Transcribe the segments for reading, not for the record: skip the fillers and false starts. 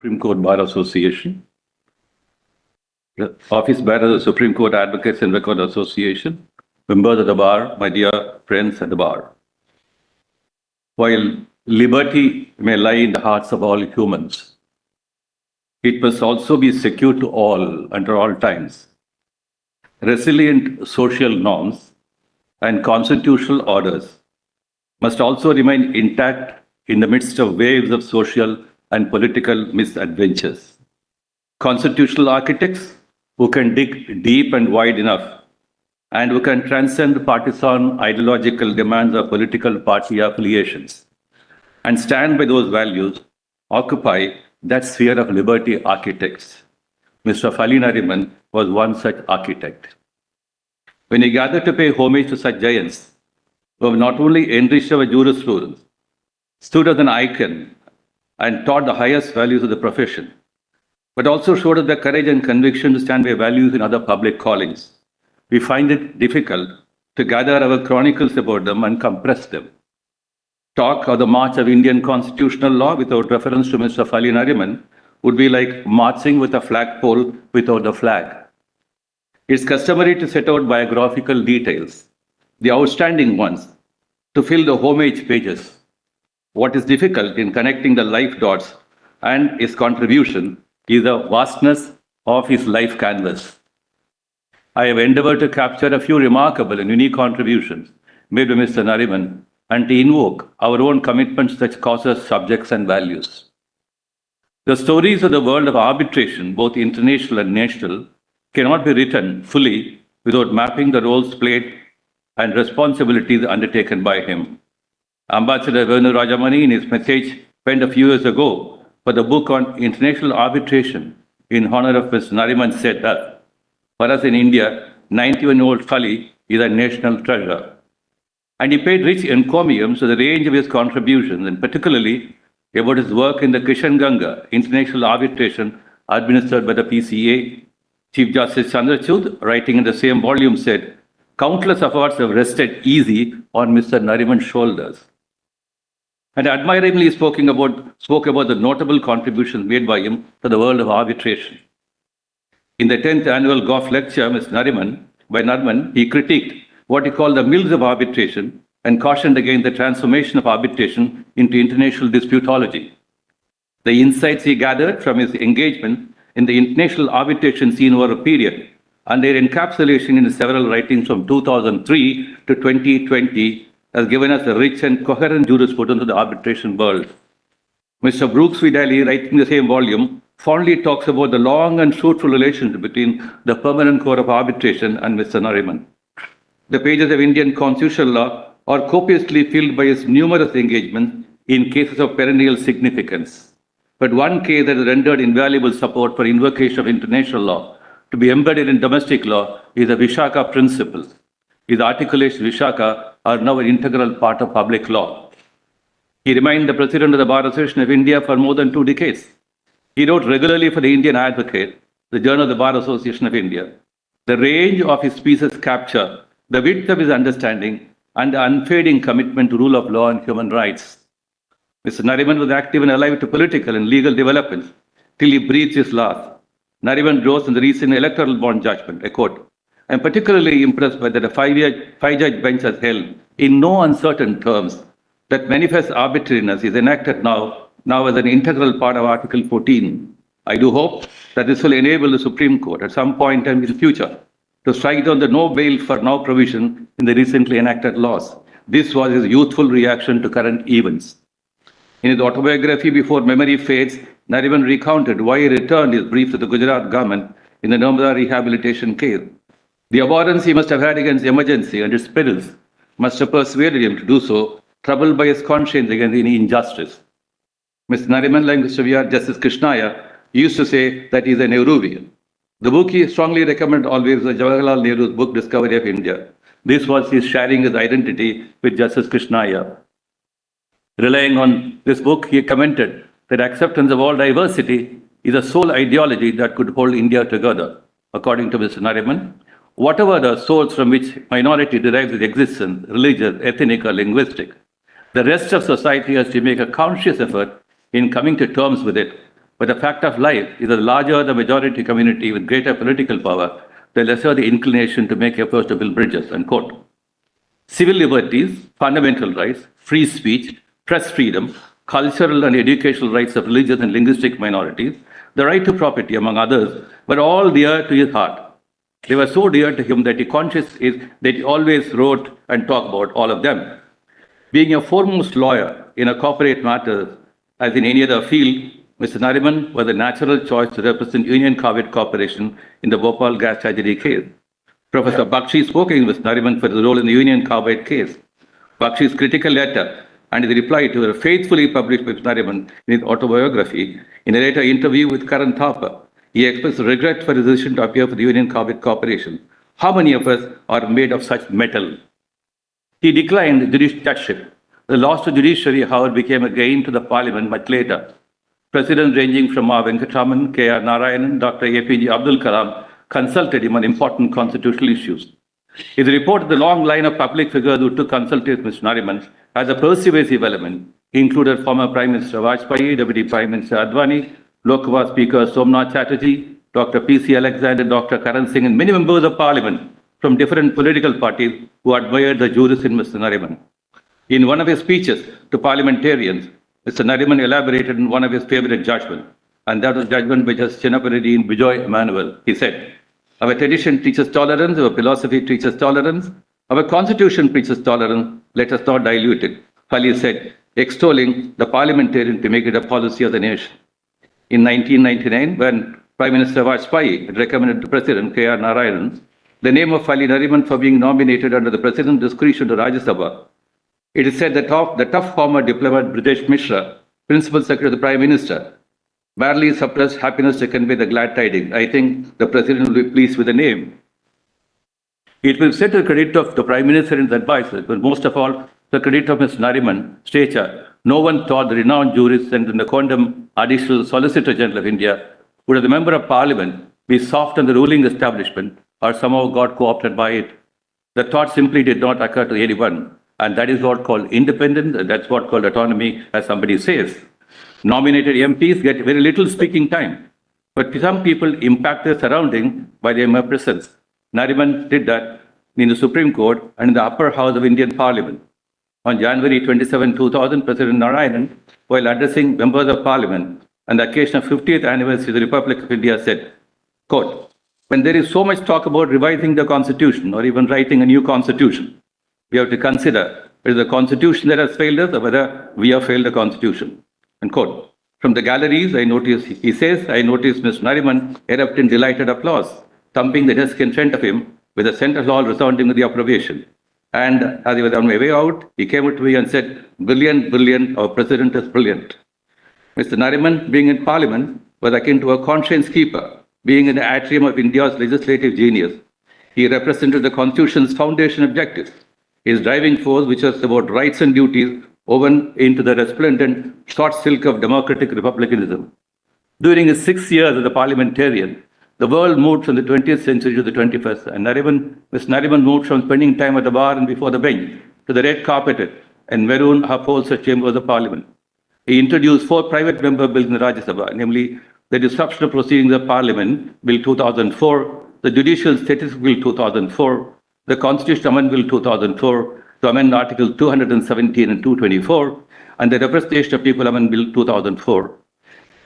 Supreme Court Bar Association, the Office Bearer of the Supreme Court Advocacy and Record Association, members of the bar, my dear friends at the bar. While liberty may lie in the hearts of all humans, it must also be secure to all under all times. Resilient social norms and constitutional orders must also remain intact in the midst of waves of social and political misadventures. Constitutional architects who can dig deep and wide enough and who can transcend partisan ideological demands of political party affiliations and stand by those values occupy that sphere of liberty architects. Mr. Fali Nariman was one such architect. When he gathered to pay homage to such giants, who have not only enriched our jurisprudence, stood as an icon, and taught the highest values of the profession, but also showed us the courage and conviction to stand by values in other public callings, we find it difficult to gather our chronicles about them and compress them. Talk of the march of Indian constitutional law without reference to Mr. Fali Nariman would be like marching with a flagpole without the flag. It's customary to set out biographical details, the outstanding ones, to fill the homage pages. What is difficult in connecting the life dots and his contribution is the vastness of his life canvas. I have endeavored to capture a few remarkable and unique contributions made by Mr. Nariman and to invoke our own commitments to such causes, subjects, and values. The stories of the world of arbitration, both international and national, cannot be written fully without mapping the roles played and responsibilities undertaken by him. Ambassador Venu Rajamani, in his message penned a few years ago for the book on international arbitration in honor of Mr. Nariman, said that, for us in India, 91-year-old Fali is a national treasure. And he paid rich encomiums to the range of his contributions, and particularly about his work in the Kishan Ganga international arbitration administered by the PCA. Chief Justice Chandrachud, writing in the same volume, said, countless efforts have rested easy on Mr. Nariman's shoulders. And admiringly spoke about the notable contributions made by him to the world of arbitration. In the 10th annual Goff lecture, by Nariman, he critiqued what he called the mills of arbitration and cautioned against the transformation of arbitration into international disputology. The insights he gathered from his engagement in the international arbitration scene over a period and their encapsulation in several writings from 2003 to 2020 has given us a rich and coherent jurisprudence of the arbitration world. Mr. Brooks Vidali, writing the same volume, fondly talks about the long and fruitful relationship between the Permanent Court of Arbitration and Mr. Nariman. The pages of Indian constitutional law are copiously filled by his numerous engagements in cases of perennial significance. But one case that has rendered invaluable support for invocation of international law to be embedded in domestic law is the Vishaka principles. His articulations Vishaka are now an integral part of public law. He remained the president of the Bar Association of India for more than 2 decades. He wrote regularly for the Indian Advocate, the journal of the Bar Association of India. The range of his pieces capture the width of his understanding and the unfading commitment to rule of law and human rights. Mr. Nariman was active and alive to political and legal developments till he breathed his last. Nariman rose in the recent electoral bond judgment, I quote, I am particularly impressed by that a five-judge bench has held in no uncertain terms that manifest arbitrariness is enacted now as an integral part of Article 14. I do hope that this will enable the Supreme Court at some point in the future to strike down the no bail for now provision in the recently enacted laws. This was his youthful reaction to current events. In his autobiography, Before Memory Fades, Nariman recounted why he returned his brief to the Gujarat government in the Narmada rehabilitation case. The abhorrence he must have had against emergency and its perils must have persuaded him to do so, troubled by his conscience against any injustice. Mr. Nariman, like Mr. V.R. Justice Krishnaya, used to say that he is a Nehruvian. The book he strongly recommended always was Jawaharlal Nehru's book, Discovery of India. This was his sharing his identity with Justice Krishnaya. Relying on this book, he commented that acceptance of all diversity is the sole ideology that could hold India together. According to Mr. Nariman, whatever the source from which minority derives its existence, religious, ethnic, or linguistic, the rest of society has to make a conscious effort in coming to terms with it But the fact of life is that the larger the majority community with greater political power, the lesser the inclination to make efforts to build bridges, unquote. Civil liberties, fundamental rights, free speech, press freedom, cultural and educational rights of religious and linguistic minorities, the right to property, among others, were all dear to his heart. They were so dear to him that he always wrote and talked about all of them. Being a foremost lawyer in a corporate matters, as in any other field, Mr. Nariman was a natural choice to represent Union Carbide Corporation in the Bhopal gas tragedy case. Professor Bakshi spoke against Mr. Nariman for his role in the Union Carbide case. Bakshi's critical letter and his reply to her faithfully published by Mr. Nariman in his autobiography, in a later interview with Karan Thapa, he expressed regret for his decision to appear for the Union Carbide Corporation. How many of us are made of such metal? He declined judicialship. The loss to judiciary, however, became a gain to the parliament much later. Presidents ranging from R. Venkatraman, K.R. Narayanan, Dr. A.P.J. Abdul Kalam consulted him on important constitutional issues. His report, the long line of public figures who took consultation with Mr. Nariman as a persuasive element, included former Prime Minister Vajpayee, Deputy Prime Minister Advani, Lok Sabha Speaker Somnath Chatterjee, Dr. P.C. Alexander, Dr. Karan Singh, and many members of parliament from different political parties who admired the juris in Mr. Nariman. In one of his speeches to parliamentarians, Mr. Nariman elaborated on one of his favorite judgments, and that was judgment by Justice Chinnaparedi in Bijoy Emmanuel. He said, "Our tradition teaches tolerance, our philosophy teaches tolerance, our constitution teaches tolerance, let us not dilute it." Fali said, extolling the parliamentarian to make it a policy of the nation. In 1999, when Prime Minister Vajpayee had recommended to President K.R. Narayanan the name of Fali Nariman for being nominated under the President's discretion to Rajya Sabha, it is said that the tough former diplomat Brijesh Mishra, Principal Secretary of the Prime Minister, barely suppressed happiness to convey the glad tidings. I think the President will be pleased with the name. It will set the credit of the Prime Minister and his advisors, but most of all, the credit of Mr. Nariman, stature. No one thought the renowned jurist and the quondam Additional Solicitor General of India would, as a member of Parliament, be soft on the ruling establishment or somehow got co-opted by it. The thought simply did not occur to anyone, and that is what called independence, and that's what called autonomy, as somebody says. Nominated MPs get very little speaking time, but some people impact their surrounding by their mere presence. Nariman did that in the Supreme Court and in the upper house of Indian Parliament. On January 27, 2000, President Narayanan, while addressing members of Parliament on the occasion of 50th anniversary of the Republic of India, said, quote, "When there is so much talk about revising the Constitution or even writing a new Constitution, we have to consider whether the Constitution that has failed us or whether we have failed the Constitution." Unquote. From the galleries, I noticed Mr. Nariman erupt in delighted applause, thumping the desk in front of him with the central hall resounding with the approbation. And as he was on my way out, he came up to me and said, "Brilliant, brilliant, our president is brilliant." Mr. Nariman, being in Parliament, was akin to a conscience keeper, being in the atrium of India's legislative genius. He represented the Constitution's foundation objectives, his driving force, which was about rights and duties, woven into the resplendent short silk of democratic republicanism. During his 6 years as a parliamentarian, the world moved from the 20th century to the 21st, and Mr. Nariman moved from spending time at the bar and before the bench to the red carpeted and maroon upholstered chambers of Parliament. He introduced 4 private member bills in the Rajya Sabha, namely the Disruption of Proceedings of Parliament, Bill 2004, the Judicial Statistics Bill 2004, the Constitutional Amendment Bill 2004, to amend Articles 217 and 224, and the Representation of People Amendment Bill 2004.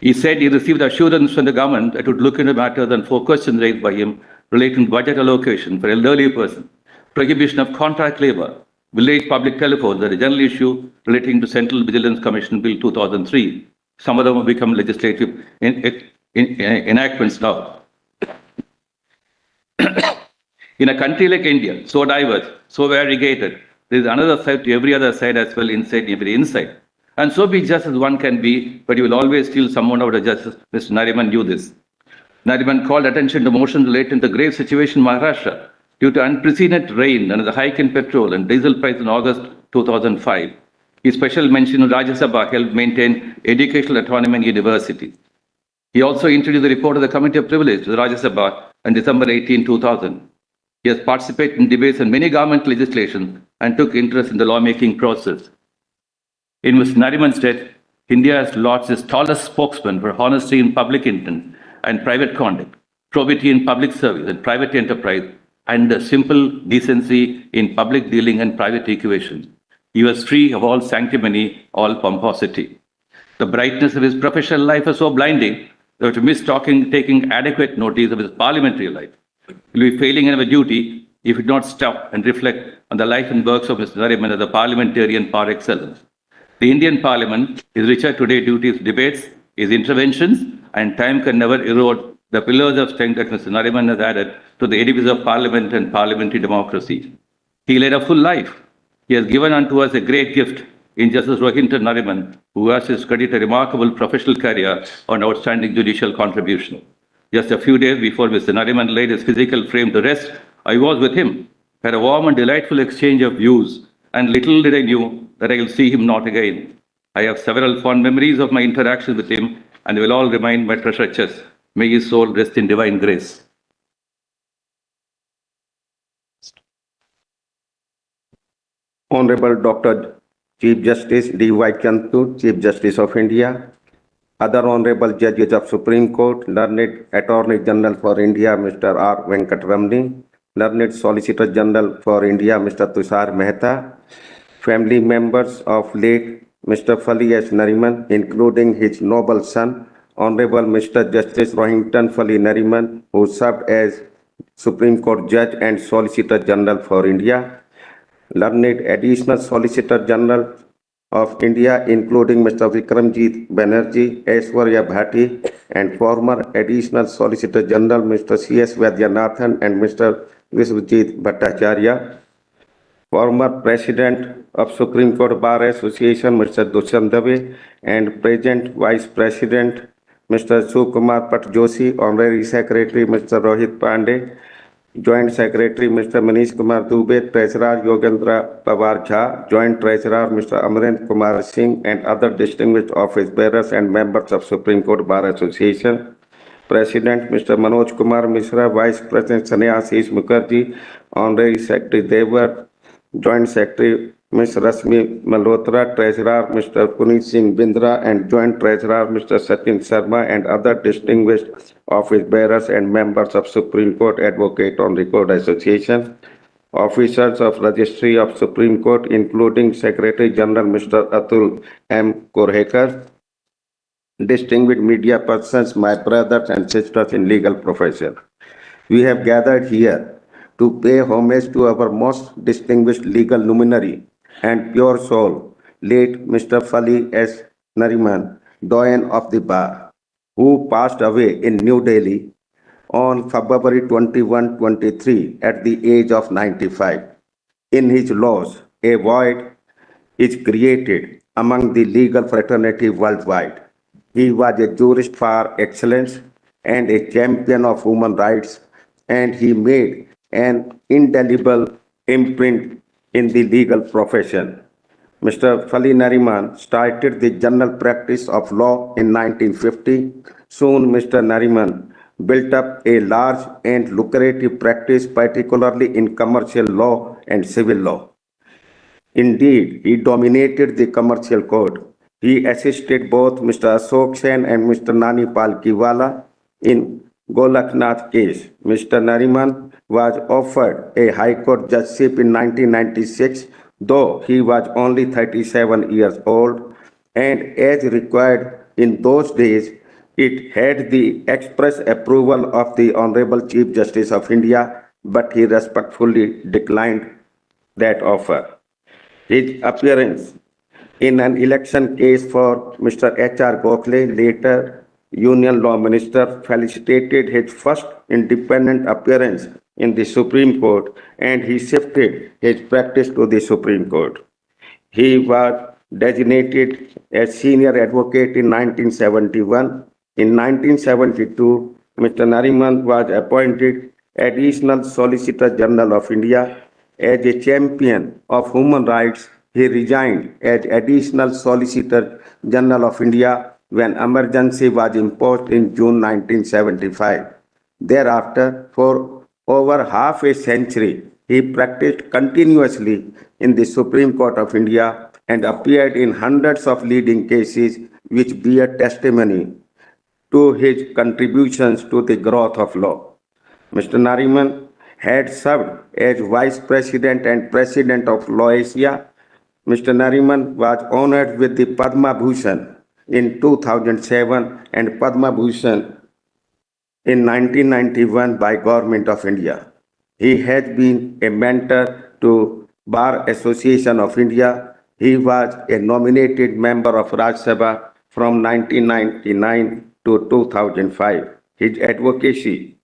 He said he received assurance from the government that it would look into matters and 4 questions raised by him relating to budget allocation for elderly persons, prohibition of contract labor, village public telephones, and a general issue relating to Central Vigilance Commission Bill 2003. Some of them have become legislative enactments now. In a country like India, so diverse, so variegated, there is another side to every other side as well, inside every inside. And so be just as one can be, but you will always steal someone out of justice. Mr. Nariman knew this. Nariman called attention to motions relating to the grave situation in Maharashtra due to unprecedented rain and the hike in petrol and diesel price in August 2005. His special mention of Rajya Sabha helped maintain educational autonomy in universities. He also introduced the report of the Committee of Privilege to the Rajya Sabha on December 18, 2000. He has participated in debates on many government legislation and took interest in the lawmaking process. In Mr. Nariman's death, India has lost its tallest spokesman for honesty in public intent and private conduct, probity in public service and private enterprise, and simple decency in public dealing and private equation. He was free of all sanctimony, all pomposity. The brightness of his professional life was so blinding that to miss taking adequate notice of his parliamentary life. He will be failing in our duty if we do not stop and reflect on the life and works of Mr. Nariman as a parliamentarian par excellence. The Indian Parliament is richer today due to its debates, his interventions, and time can never erode the pillars of strength that Mr. Nariman has added to the edifice of Parliament and parliamentary democracy. He led a full life. He has given unto us a great gift in Justice Rohinton Nariman, who has his credit a remarkable professional career on outstanding judicial contribution. Just a few days before Mr. Nariman laid his physical frame to rest, I was with him, had a warm and delightful exchange of views, and little did I knew that I will see him not again. I have several fond memories of my interactions with him, and they will all remain my treasure chest. May his soul rest in divine grace. Honorable Dr. Chief Justice D.Y. Chantu, Chief Justice of India, other Honorable Judges of Supreme Court, learned Attorney General for India, Mr. R. Venkatramani, learned Solicitor General for India, Mr. Tushar Mehta, family members of late Mr. Fali S. Nariman, including his noble son, Honorable Mr. Justice Rohinton Fali Nariman, who served as Supreme Court Judge and Solicitor General for India, learned Additional Solicitor General of India, including Mr. Vikramjit Banerjee, Aishwarya Bhati, and former Additional Solicitor General Mr. C.S. Vaidyanathan and Mr. Viswajit Bhattacharya, former President of Supreme Court Bar Association Mr. Dushyant Dave, and present Vice President Mr. Sukumar Patjoshi, Honorary Secretary Mr. Rohit Pandey, Joint Secretary Mr. Manish Kumar Dubey, Treasurer Yogendra Pawar Jha, Joint Treasurer Mr. Amrendra Kumar Singh, and other distinguished office bearers and members of Supreme Court Bar Association, President Mr. Manoj Kumar Mishra, Vice President Sanyasis Mukherjee, Honorary Secretary Devar, Joint Secretary Ms. Rasmi Malhotra, Treasurer Mr. Puneet Singh Bindra, and Joint Treasurer Mr. Sachin Sharma, and other distinguished office bearers and members of Supreme Court Advocate on Record Association, officers of Registry of Supreme Court, including Secretary General Mr. Atul M. Korhekar, distinguished media persons, my brothers and sisters in legal profession. We have gathered here to pay homage to our most distinguished legal luminary and pure soul, late Mr. Fali S. Nariman, Doyen of the Bar, who passed away in New Delhi on February 21, 23 at the age of 95. In his loss, a void is created among the legal fraternity worldwide. He was a jurist par excellence and a champion of human rights, and he made an indelible imprint in the legal profession. Mr. Fali Nariman started the general practice of law in 1950. Soon, Mr. Nariman built up a large and lucrative practice, particularly in commercial law and civil law. Indeed, he dominated the commercial code. He assisted both Mr. Ashok Sen and Mr. Nani Pal Kiwala in Golaknath case. Mr. Nariman was offered a High Court judgeship in 1996, though he was only 37 years old, and as required in those days, it had the express approval of the Honorable Chief Justice of India, but he respectfully declined that offer. His appearance in an election case for Mr. H.R. Gokhale, later Union Law Minister, facilitated his first independent appearance in the Supreme Court, and he shifted his practice to the Supreme Court. He was designated as senior advocate in 1971. In 1972, Mr. Nariman was appointed Additional Solicitor General of India. As a champion of human rights, he resigned as Additional Solicitor General of India when emergency was imposed in June 1975. Thereafter, for over half a century, he practiced continuously in the Supreme Court of India, and appeared in hundreds of leading cases which bear testimony to his contributions to the growth of law. Mr. Nariman had served as Vice President and President of Law Asia. Mr. Nariman was honored with the Padma Bhushan in 2007 and Padma Bhushan in 1991 by Government of India. He has been a mentor to Bar Association of India. He was a nominated member of Rajya Sabha from 1999 to 2005. His advocacy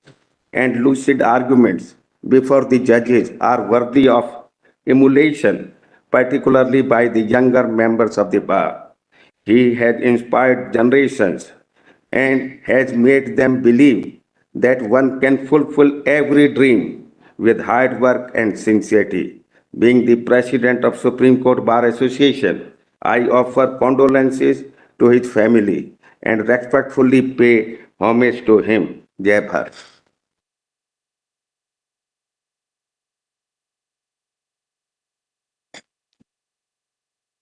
and lucid arguments before the judges are worthy of emulation, particularly by the younger members of the bar. He has inspired generations and has made them believe that one can fulfill every dream with hard work and sincerity. Being the president of Supreme Court Bar Association, I offer condolences to his family and respectfully pay homage to him. Jai Bharat.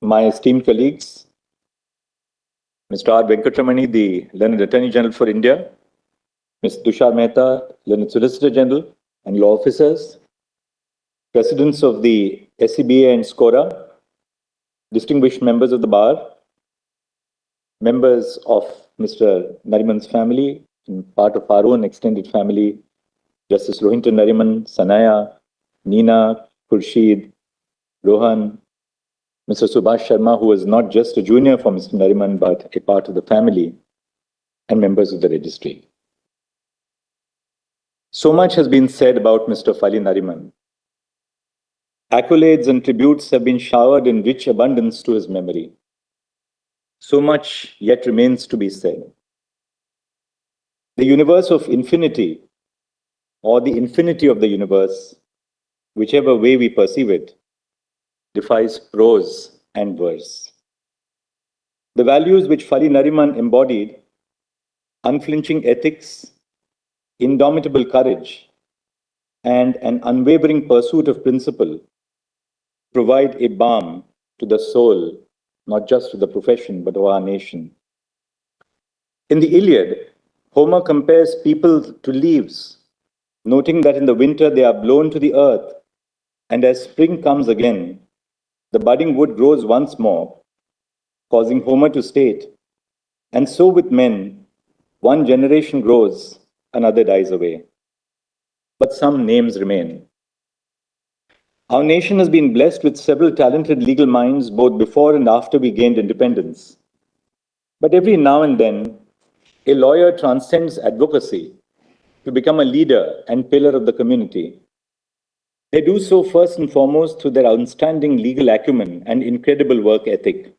My esteemed colleagues, Mr. R. Venkatramani, the Learned Attorney General for India, Mr. Tushar Mehta, Learned Solicitor General, and law officers, presidents of the SCBA and SCORA, distinguished members of the bar, members of Mr. Nariman's family, and part of our own extended family, Justice Rohinton Nariman, Sanaya, Neena, Khurshid, Rohan, Mr. Subhash Sharma, who was not just a junior for Mr. Nariman, but a part of the family, and members of the registry. So much has been said about Mr. Fali Nariman. Accolades and tributes have been showered in rich abundance to his memory. So much yet remains to be said. The universe of infinity, or the infinity of the universe, whichever way we perceive it, defies prose and verse. The values which Fali Nariman embodied, unflinching ethics, indomitable courage, and an unwavering pursuit of principle, provide a balm to the soul, not just to the profession, but to our nation. In the Iliad, Homer compares people to leaves, noting that in the winter they are blown to the earth, and as spring comes again, the budding wood grows once more, causing Homer to state, and so with men, one generation grows, another dies away. But some names remain. Our nation has been blessed with several talented legal minds both before and after we gained independence. But every now and then, a lawyer transcends advocacy to become a leader and pillar of the community. They do so first and foremost through their outstanding legal acumen and incredible work ethic.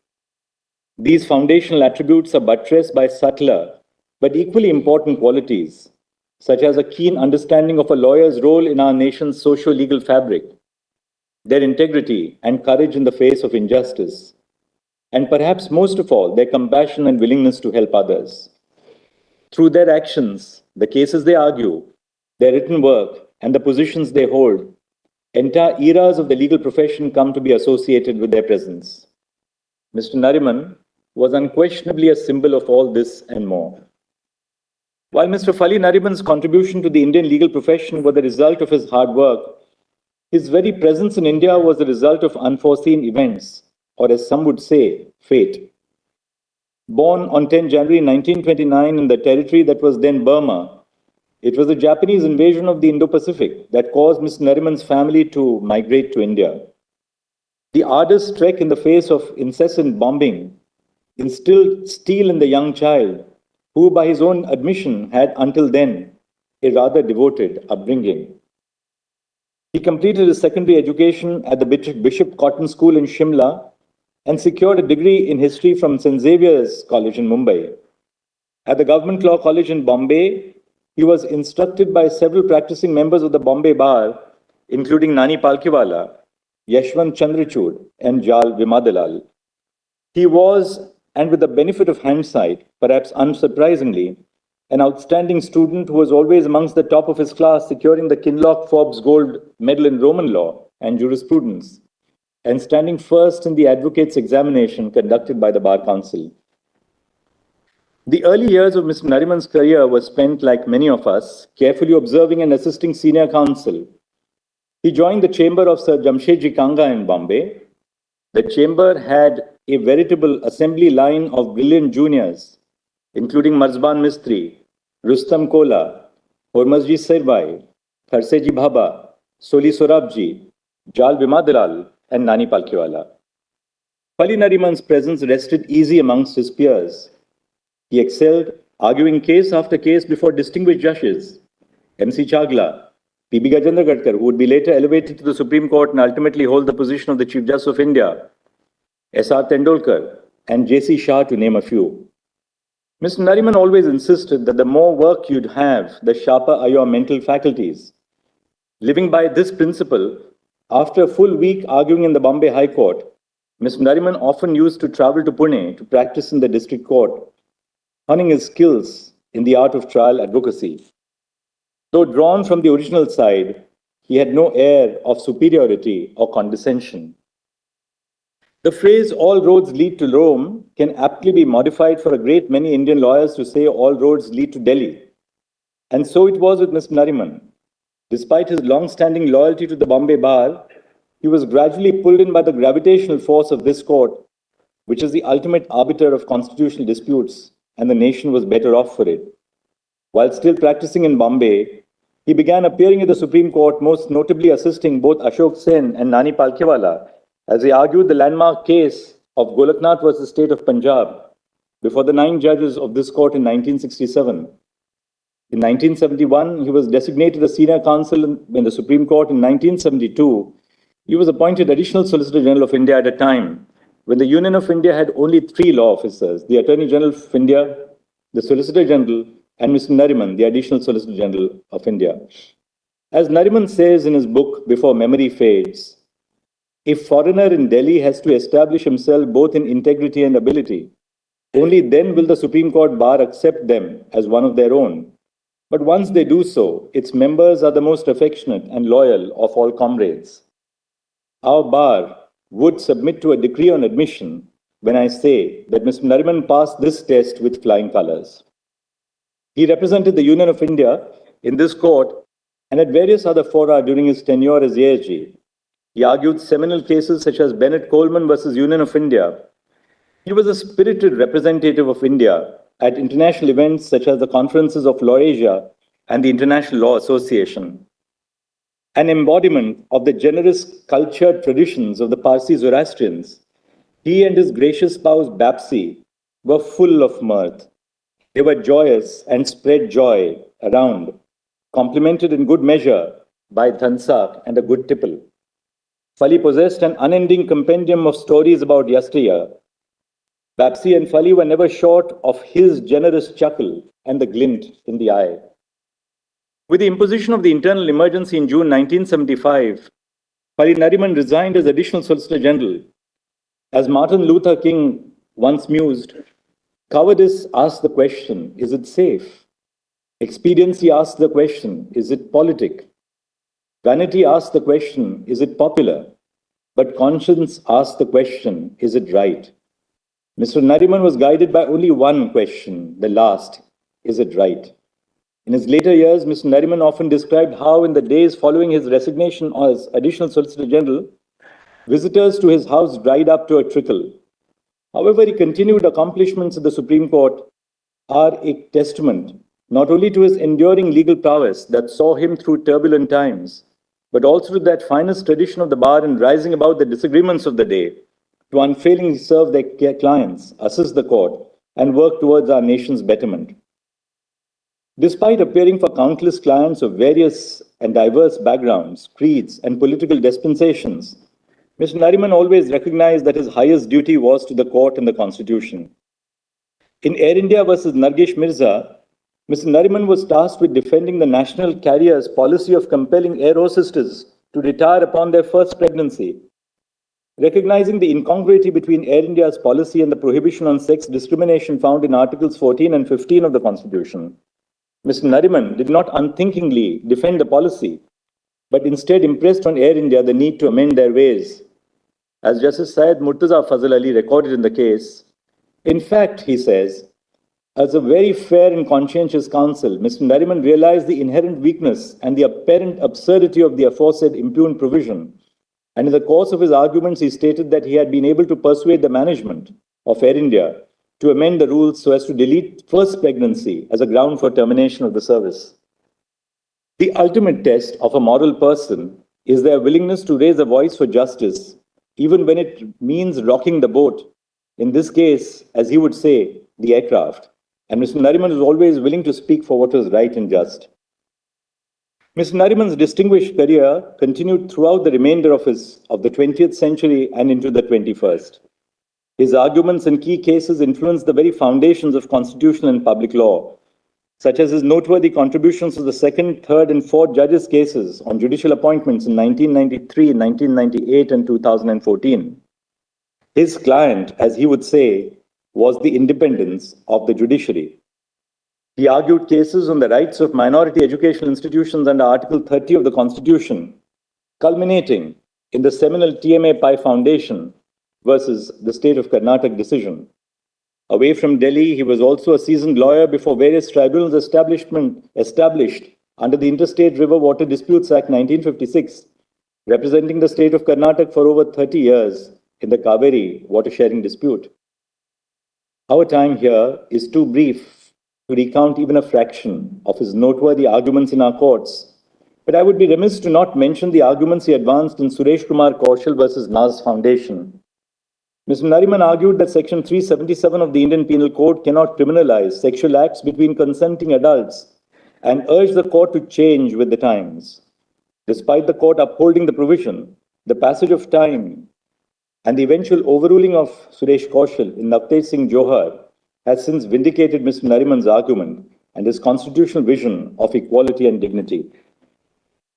These foundational attributes are buttressed by subtler but equally important qualities, such as a keen understanding of a lawyer's role in our nation's socio-legal fabric, their integrity and courage in the face of injustice, and perhaps most of all, their compassion and willingness to help others. Through their actions, the cases they argue, their written work, and the positions they hold, entire eras of the legal profession come to be associated with their presence. Mr. Nariman was unquestionably a symbol of all this and more. While Mr. Fali Nariman's contribution to the Indian legal profession was the result of his hard work, his very presence in India was the result of unforeseen events, or as some would say, fate. Born on 10 January 1929 in the territory that was then Burma, it was the Japanese invasion of the Indo-Pacific that caused Mr. Nariman's family to migrate to India. The arduous trek in the face of incessant bombing instilled steel in the young child, who by his own admission had until then a rather devoted upbringing. He completed his secondary education at the Bishop Cotton School in Shimla and secured a degree in history from St. Xavier's College in Mumbai. At the Government Law College in Bombay, he was instructed by several practicing members of the Bombay Bar, including Nani Palkiwala, Yashwant Chandrachud, and Jal Vimadalal. He was, and with the benefit of hindsight, perhaps unsurprisingly, an outstanding student who was always amongst the top of his class, securing the Kinloch Forbes Gold Medal in Roman Law and Jurisprudence, and standing first in the advocates examination conducted by the Bar Council. The early years of Mr. Nariman's career were spent, like many of us, carefully observing and assisting senior counsel. He joined the chamber of Sir Jamshedji Kanga in Bombay. The chamber had a veritable assembly line of brilliant juniors, including Marzban Mistri, Rustam Kola, Hormazji Sirbai, Kharseji Bhaba, Soli Sorabji, Jal Bimadilal, and Nani Palkhiwala. Fali Nariman's presence rested easy amongst his peers. He excelled, arguing case after case before distinguished judges, M.C. Chagla, P.B. Gajendra Gadkar, who would be later elevated to the Supreme Court and ultimately hold the position of the Chief Justice of India, S.R. Tendolkar, and J.C. Shah, to name a few. Mr. Nariman always insisted that the more work you'd have, the sharper are your mental faculties. Living by this principle, after a full week arguing in the Bombay High Court, Mr. Nariman often used to travel to Pune to practice in the district court, honing his skills in the art of trial advocacy. Though drawn from the original side, he had no air of superiority or condescension. The phrase, all roads lead to Rome, can aptly be modified for a great many Indian lawyers to say all roads lead to Delhi. And so it was with Mr. Nariman. Despite his long-standing loyalty to the Bombay Bar, he was gradually pulled in by the gravitational force of this court, which is the ultimate arbiter of constitutional disputes, and the nation was better off for it. While still practicing in Bombay, he began appearing at the Supreme Court, most notably assisting both Ashok Sen and Nani Palkhiwala as they argued the landmark case of Golaknath versus State of Punjab before the 9 judges of this court in 1967. In 1971, he was designated a senior counsel in the Supreme Court. In 1972, he was appointed Additional Solicitor General of India at a time when the Union of India had only 3 law officers, the Attorney General of India, the Solicitor General, and Mr. Nariman, the Additional Solicitor General of India. As Nariman says in his book, Before Memory Fades, a foreigner in Delhi has to establish himself both in integrity and ability. Only then will the Supreme Court bar accept them as one of their own. But once they do so, its members are the most affectionate and loyal of all comrades. Our bar would submit to a decree on admission when I say that Mr. Nariman passed this test with flying colors. He represented the Union of India in this court and at various other fora during his tenure as ASG. He argued seminal cases such as Bennett Coleman versus Union of India. He was a spirited representative of India at international events such as the conferences of Law Asia and the International Law Association. An embodiment of the generous cultured traditions of the Parsi Zoroastrians, he and his gracious spouse Bapsi were full of mirth. They were joyous and spread joy around, complemented in good measure by dhansak and a good tipple. Fali possessed an unending compendium of stories about yesteryear. Bapsi and Fali were never short of his generous chuckle and the glint in the eye. With the imposition of the internal emergency in June 1975, Fali Nariman resigned as Additional Solicitor General. As Martin Luther King once mused, cowardice asks the question, is it safe? Expediency asks the question, is it politic? Vanity asks the question, is it popular? But conscience asks the question, is it right? Mr. Nariman was guided by only one question, the last, is it right? In his later years, Mr. Nariman often described how in the days following his resignation as Additional Solicitor General, visitors to his house dried up to a trickle. However, his continued accomplishments at the Supreme Court are a testament not only to his enduring legal prowess that saw him through turbulent times, but also to that finest tradition of the bar in rising above the disagreements of the day, to unfailingly serve their clients, assist the court, and work towards our nation's betterment. Despite appearing for countless clients of various and diverse backgrounds, creeds, and political dispensations, Mr. Nariman always recognized that his highest duty was to the court and the Constitution. In Air India versus Nargesh Mirza, Mr. Nariman was tasked with defending the national carrier's policy of compelling air hostesses to retire upon their first pregnancy. Recognizing the incongruity between Air India's policy and the prohibition on sex discrimination found in Articles 14 and 15 of the Constitution, Mr. Nariman did not unthinkingly defend the policy, but instead impressed on Air India the need to amend their ways. as Justice Syed Murtaza Fazal Ali recorded in the case. In fact, he says, as a very fair and conscientious counsel, Mr. Nariman realized the inherent weakness and the apparent absurdity of the aforesaid impugned provision. And in the course of his arguments, he stated that he had been able to persuade the management of Air India to amend the rules so as to delete first pregnancy as a ground for termination of the service. The ultimate test of a moral person is their willingness to raise a voice for justice, even when it means rocking the boat. In this case, as he would say, the aircraft. And Mr. Nariman was always willing to speak for what was right and just. Mr. Nariman's distinguished career continued throughout the remainder of the 20th century and into the 21st. His arguments in key cases influenced the very foundations of constitutional and public law, such as his noteworthy contributions to the second, third, and fourth judges' cases on judicial appointments in 1993, 1998, and 2014. His client, as he would say, was the independence of the judiciary. He argued cases on the rights of minority educational institutions under Article 30 of the Constitution, culminating in the seminal TMA Pai Foundation versus the state of Karnataka decision. Away from Delhi, he was also a seasoned lawyer before various tribunals established under the Interstate River Water Disputes Act 1956, representing the state of Karnataka for over 30 years in the Kaveri water sharing dispute. Our time here is too brief to recount even a fraction of his noteworthy arguments in our courts, but I would be remiss to not mention the arguments he advanced in Suresh Kumar Kaushal versus Naz Foundation. Mr. Nariman argued that Section 377 of the Indian Penal Code cannot criminalize sexual acts between consenting adults and urged the court to change with the times. Despite the court upholding the provision, the passage of time and the eventual overruling of Suresh Kaushal in Navtej Singh Johar has since vindicated Mr. Nariman's argument and his constitutional vision of equality and dignity.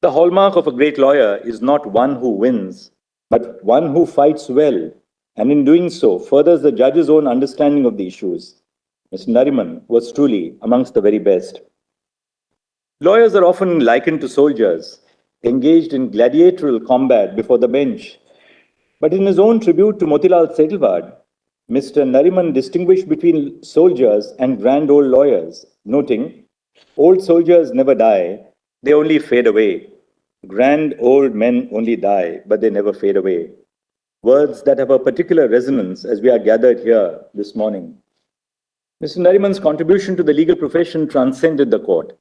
The hallmark of a great lawyer is not one who wins, but one who fights well, and in doing so furthers the judge's own understanding of the issues. Mr. Nariman was truly amongst the very best. Lawyers are often likened to soldiers, engaged in gladiatorial combat before the bench. But in his own tribute to Motilal Setalvad, Mr. Nariman distinguished between soldiers and grand old lawyers, noting, old soldiers never die, they only fade away. Grand old men only die, but they never fade away. Words that have a particular resonance as we are gathered here this morning. Mr. Nariman's contribution to the legal profession transcended the court.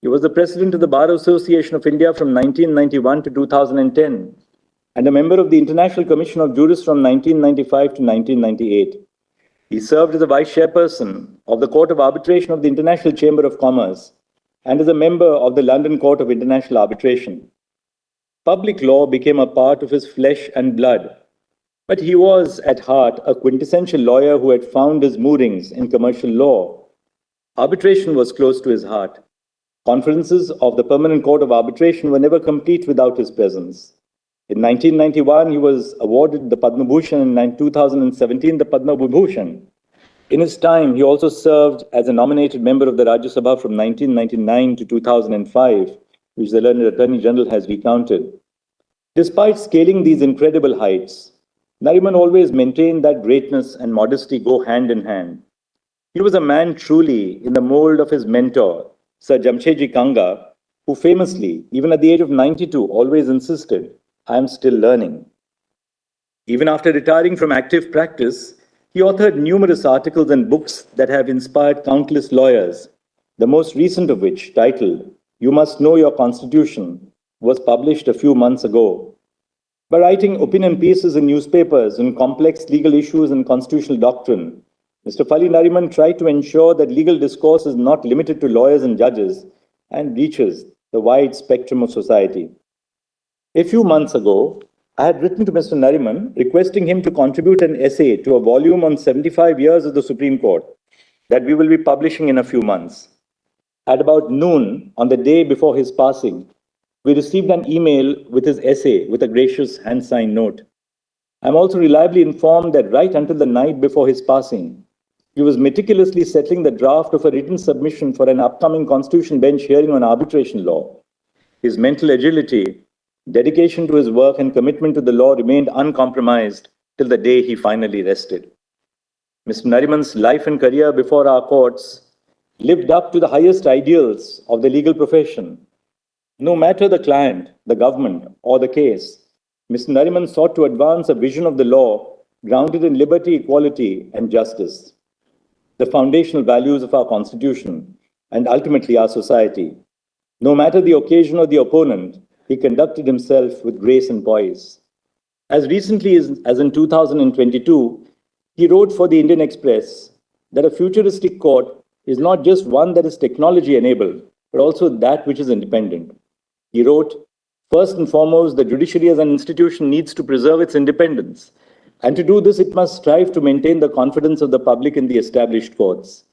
He was the president of the Bar Association of India from 1991 to 2010 and a member of the International Commission of Jurists from 1995 to 1998. He served as a vice chairperson of the Court of Arbitration of the International Chamber of Commerce and as a member of the London Court of International Arbitration. Public law became a part of his flesh and blood, but he was at heart a quintessential lawyer who had found his moorings in commercial law. Arbitration was close to his heart. Conferences of the Permanent Court of Arbitration were never complete without his presence. In 1991, he was awarded the Padma Bhushan, and in 2017, the Padma Vibhushan. In his time, he also served as a nominated member of the Rajya Sabha from 1999 to 2005, which the learned Attorney General has recounted. Despite scaling these incredible heights, Nariman always maintained that greatness and modesty go hand in hand. He was a man truly in the mold of his mentor, Sir Jamshedji Kanga, who famously, even at the age of 92, always insisted, I am still learning. Even after retiring from active practice, he authored numerous articles and books that have inspired countless lawyers, the most recent of which, titled, You Must Know Your Constitution, was published a few months ago. By writing opinion pieces in newspapers on complex legal issues and constitutional doctrine, Mr. Fali Nariman tried to ensure that legal discourse is not limited to lawyers and judges and reaches the wide spectrum of society. A few months ago, I had written to Mr. Nariman requesting him to contribute an essay to a volume on 75 years of the Supreme Court that we will be publishing in a few months. At about noon on the day before his passing, we received an email with his essay with a gracious hand-signed note. I'm also reliably informed that right until the night before his passing, he was meticulously settling the draft of a written submission for an upcoming Constitution bench hearing on arbitration law. His mental agility Dedication to his work and commitment to the law remained uncompromised till the day he finally rested. Mr. Nariman's life and career before our courts lived up to the highest ideals of the legal profession. No matter the client, the government, or the case, Mr. Nariman sought to advance a vision of the law grounded in liberty, equality, and justice, the foundational values of our Constitution and ultimately our society. No matter the occasion or the opponent, he conducted himself with grace and poise. As recently as in 2022, he wrote for the Indian Express that a futuristic court is not just one that is technology enabled, but also that which is independent. He wrote, first and foremost, the judiciary as an institution needs to preserve its independence. And to do this, it must strive to maintain the confidence of the public in the established courts.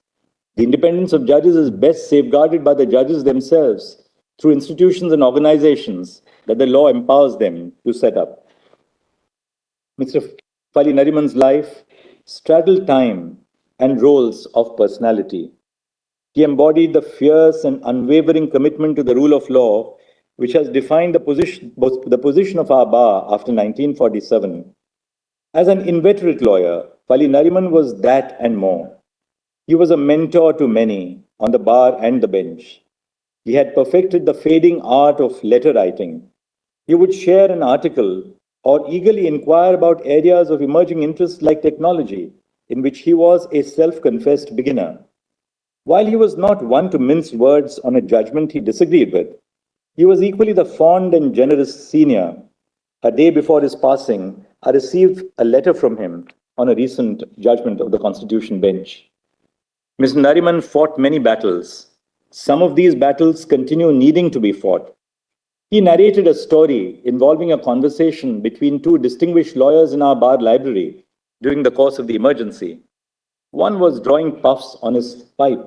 The independence of judges is best safeguarded by the judges themselves through institutions and organizations that the law empowers them to set up. Mr. Fali Nariman's life straddled time and roles of personality. He embodied the fierce and unwavering commitment to the rule of law, which has defined the position of our bar after 1947. As an inveterate lawyer, Fali Nariman was that and more. He was a mentor to many on the bar and the bench. He had perfected the fading art of letter writing. He would share an article or eagerly inquire about areas of emerging interest like technology, in which he was a self-confessed beginner. While he was not one to mince words on a judgment he disagreed with, he was equally the fond and generous senior. A day before his passing, I received a letter from him on a recent judgment of the Constitution bench. Mr. Nariman fought many battles. Some of these battles continue needing to be fought. He narrated a story involving a conversation between two distinguished lawyers in our bar library during the course of the emergency. One was drawing puffs on his pipe.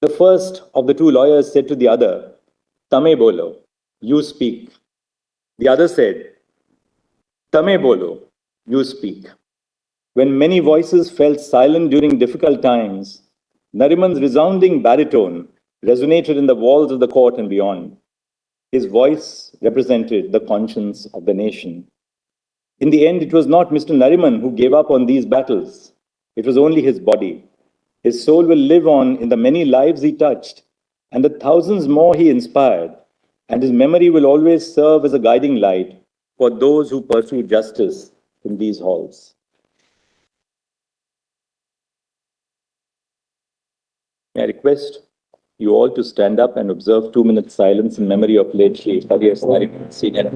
The first of the two lawyers said to the other, Tame bolo, you speak. The other said, Tame bolo, you speak. When many voices felt silent during difficult times, Nariman's resounding baritone resonated in the walls of the court and beyond. His voice represented the conscience of the nation. In the end, it was not Mr. Nariman who gave up on these battles. It was only his body. His soul will live on in the many lives he touched and the thousands more he inspired, and his memory will always serve as a guiding light for those who pursue justice in these halls. May I request you all to stand up and observe 2 minutes silence in memory of late Shri Fali Nariman, Senior.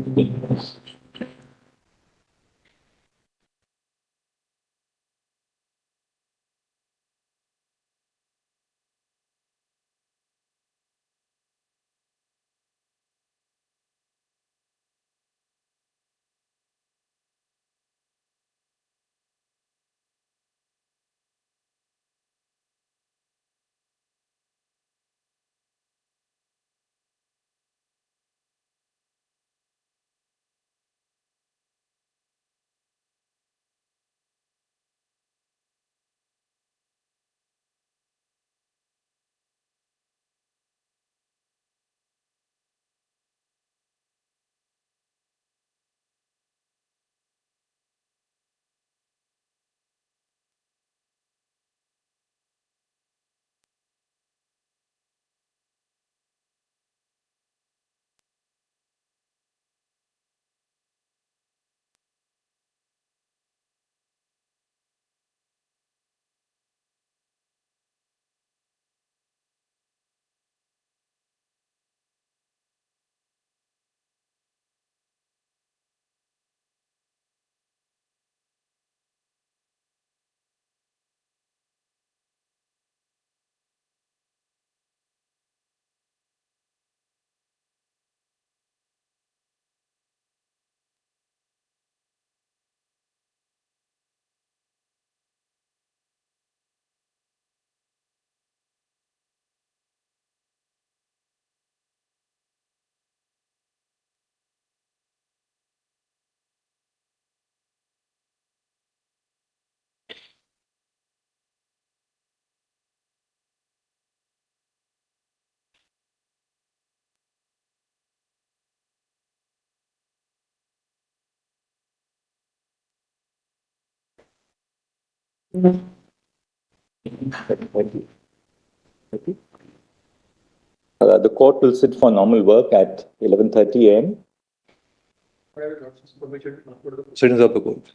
The court will sit for normal work at 11:30 a.m. Citizens of the court.